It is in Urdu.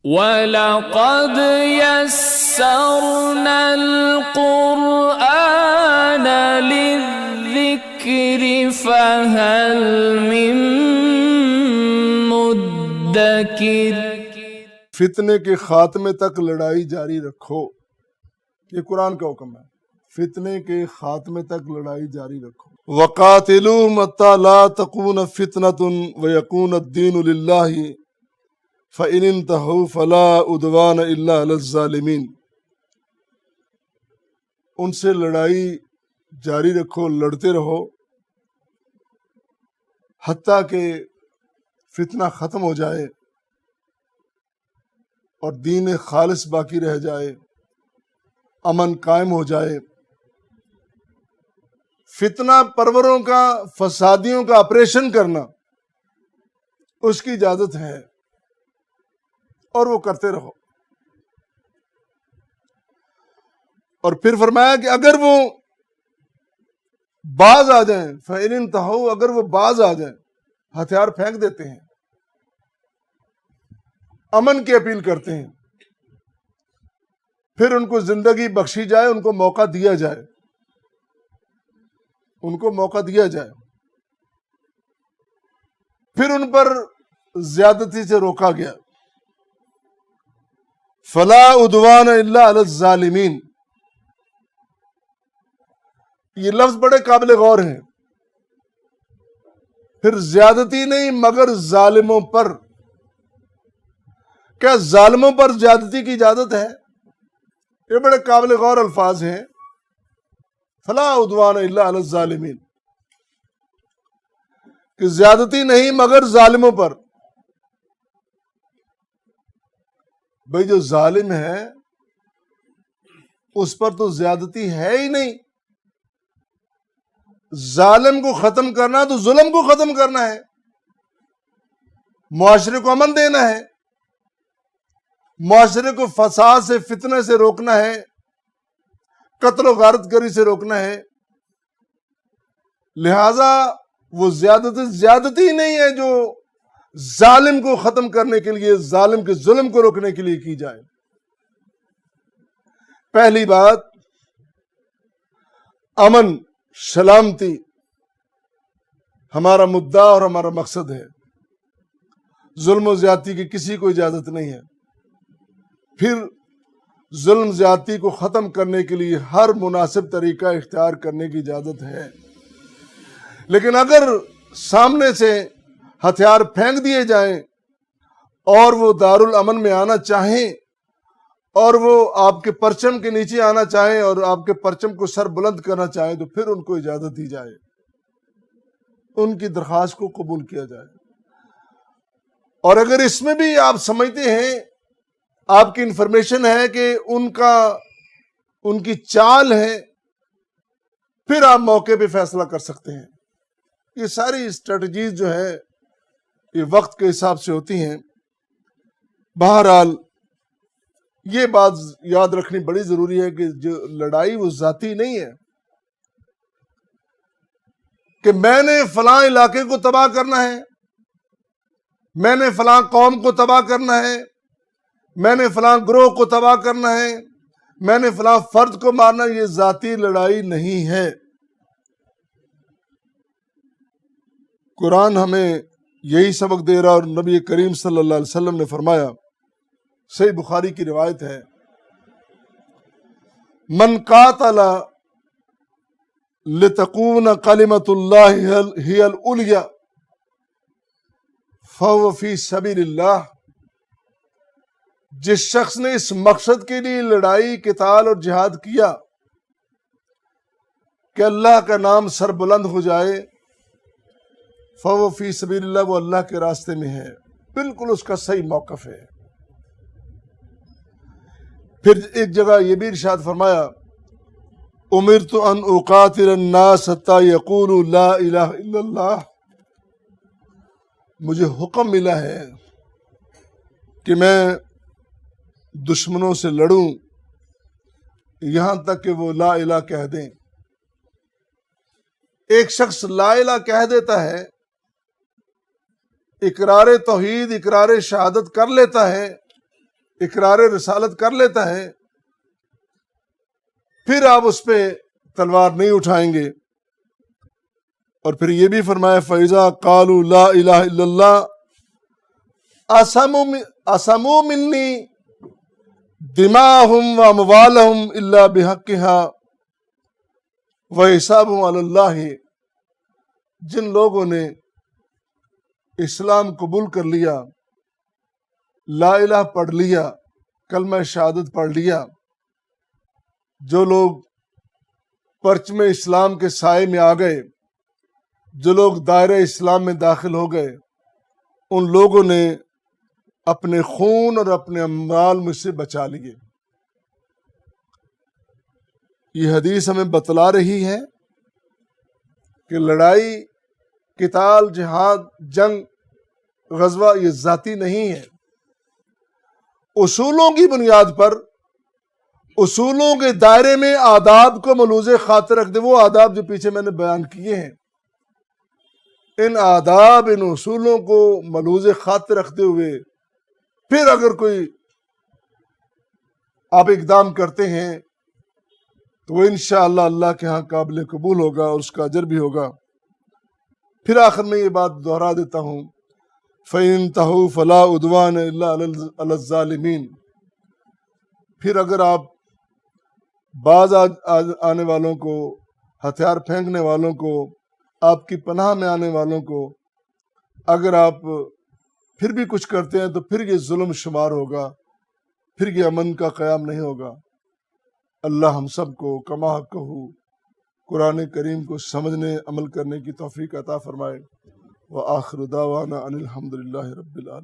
وَلَقَدْ يَسَّرْنَا الْقُرْآنَ لِلذِّكْرِ فَهَلْ مِن مُدَّكِرٍ۔ فتنے کے خاتمے تک لڑائی جاری رکھو، یہ قرآن کا حکم ہے۔ فتنے کے خاتمے تک لڑائی جاری رکھو۔ وَقَاتِلُوهُمْ حَتَّى لَا تَكُونَ فِتْنَةٌ وَيَكُونَ الدِّينُ لِلَّهِ فَإِنِ انْتَهُوا فَلَا عُدْوَانَ إِلَّا عَلَى الظَّالِمِينَ۔ ان سے لڑائی جاری رکھو، لڑتے رہو حتیٰ کہ فتنہ ختم ہو جائے اور دین خالص باقی رہ جائے، امن قائم ہو جائے۔ فتنہ پروروں کا، فسادیوں کا آپریشن کرنا اس کی اجازت ہے اور وہ کرتے رہو۔ اور پھر فرمایا کہ اگر وہ باز آ جائیں، فَإِنِ انْتَهُوا، اگر وہ باز آ جائیں، ہتھیار پھینک دیتے ہیں، امن کی اپیل کرتے ہیں، پھر ان کو زندگی بخشی جائے، ان کو موقع دیا جائے، ان کو موقع دیا جائے، پھر ان پر زیادتی سے روکا گیا، فَلَا عُدْوَانَ إِلَّا عَلَى الظَّالِمِينَ۔ یہ لفظ بڑے قابل غور ہیں۔ پھر زیادتی نہیں مگر ظالموں پر۔ کیا ظالموں پر زیادتی کی اجازت ہے؟ یہ بڑے قابل غور الفاظ ہیں۔ فَلَا عُدْوَانَ إِلَّا عَلَى الظَّالِمِينَ، کہ زیادتی نہیں مگر ظالموں پر۔ بھئی جو ظالم ہے اس پر تو زیادتی ہے ہی نہیں۔ ظالم کو ختم کرنا تو ظلم کو ختم کرنا ہے، معاشرے کو امن دینا ہے، معاشرے کو فساد سے، فتنے سے روکنا ہے، قتل و غارت گری سے روکنا ہے۔ لہذا وہ زیادتی نہیں ہے جو ظالم کو ختم کرنے کے لیے، ظالم کے ظلم کو روکنے کے لیے کی جائے۔ پہلی بات، امن، سلامتی ہمارا مدعا اور ہمارا مقصد ہے۔ ظلم و زیادتی کی کسی کو اجازت نہیں ہے۔ پھر ظلم زیادتی کو ختم کرنے کے لیے ہر مناسب طریقہ اختیار کرنے کی اجازت ہے، لیکن اگر سامنے سے ہتھیار پھینک دیے جائیں اور وہ دارالامن میں آنا چاہیں اور وہ آپ کے پرچم کے نیچے آنا چاہیں اور آپ کے پرچم کو سر بلند کرنا چاہیں تو پھر ان کو اجازت دی جائے، ان کی درخواست کو قبول کیا جائے۔ اور اگر اس میں بھی آپ سمجھتے ہیں، آپ کی انفارمیشن ہے کہ ان کی چال ہے، پھر آپ موقع پہ فیصلہ کر سکتے ہیں۔ یہ ساری اسٹریٹجیز جو ہے یہ وقت کے حساب سے ہوتی ہیں۔ بہرحال یہ بات یاد رکھنی بڑی ضروری ہے کہ جو لڑائی وہ ذاتی نہیں ہے کہ میں نے فلاں علاقے کو تباہ کرنا ہے، میں نے فلاں قوم کو تباہ کرنا ہے، میں نے فلاں گروہ کو تباہ کرنا ہے، میں نے فلاں فرد کو مارنا۔ یہ ذاتی لڑائی نہیں ہے۔ قرآن ہمیں یہی سبق دے رہا، اور نبی کریم صلی اللہ علیہ وسلم نے فرمایا، صحیح بخاری کی روایت ہے، من قاتل لتکون کلمۃ اللہ ہی العلیٰ فہو فی سبیل اللہ۔ جس شخص نے اس مقصد کے لیے لڑائی، قتال اور جہاد کیا کہ اللہ کا نام سر بلند ہو جائے، فَوَ فِي سَبِيلِ اللَّهِ، وہ اللہ کے راستے میں ہے، بالکل اس کا صحیح موقف ہے۔ پھر ایک جگہ یہ بھی ارشاد فرمایا، اُمِرْتُ أَنْ أُقَاتِلَ النَّاسَ حَتَّى يَقُولُوا لَا إِلَهَ إِلَّا اللَّهُ، مجھے حکم ملا ہے کہ میں دشمنوں سے لڑوں یہاں تک کہ وہ لا الہ کہہ دیں۔ ایک شخص لا الہ کہہ دیتا ہے، اقرار توحید، اقرار شہادت کر لیتا ہے، اقرار رسالت کر لیتا ہے پھر آپ اس پہ تلوار نہیں اٹھائیں گے۔ اور پھر یہ بھی فرمایا فَإِذَا قَالُوا لَا إِلَهَ إِلَّا اللَّهُ أَصَمُوا مِنِّي دِمَاءَهُمْ وَأَمْوَالَهُمْ إِلَّا بِحَقِّهَا وَحِسَابُهُمْ عَلَى اللَّهِ، جن لوگوں نے اسلام قبول کر لیا، لا الہ پڑھ لیا، کلمہ شہادت پڑھ لیا، جو لوگ پرچم اسلام کے سائے میں آ گئے، جو لوگ دائرہ اسلام میں داخل ہو گئے، ان لوگوں نے اپنے خون اور اپنے اموال مجھ سے بچا لیے۔ یہ حدیث ہمیں بتلا رہی ہے کہ لڑائی، قتال، جہاد، جنگ، غزوہ یہ ذاتی نہیں ہے، اصولوں کی بنیاد پر، اصولوں کے دائرے میں آداب کو ملوز خاطر رکھ دے۔ وہ آداب جو پیچھے میں نے بیان کیے ہیں، ان آداب، ان اصولوں کو ملوز خاطر رکھتے ہوئے پھر اگر کوئی آپ اقدام کرتے ہیں تو وہ انشاءاللہ اللہ کے ہاں قابل قبول ہوگا اور اس کا اجر بھی ہوگا۔ پھر آخر میں یہ بات دہرا دیتا ہوں، فَإِن انتہوا فَلَا عُدْوَانَ إِلَّا عَلَى الظَّالِمِينَ۔ پھر اگر آپ باز آنے والوں کو، ہتھیار پھینکنے والوں کو، آپ کی پناہ میں آنے والوں کو اگر آپ پھر بھی کچھ کرتے ہیں تو پھر یہ ظلم شمار ہوگا، پھر یہ امن کا قیام نہیں ہوگا۔ اللہ ہم سب کو کما کہو قرآن کریم کو سمجھنے، عمل کرنے کی توفیق عطا فرمائے۔ وآخر دعوانا ان الحمد للہ رب العالمین۔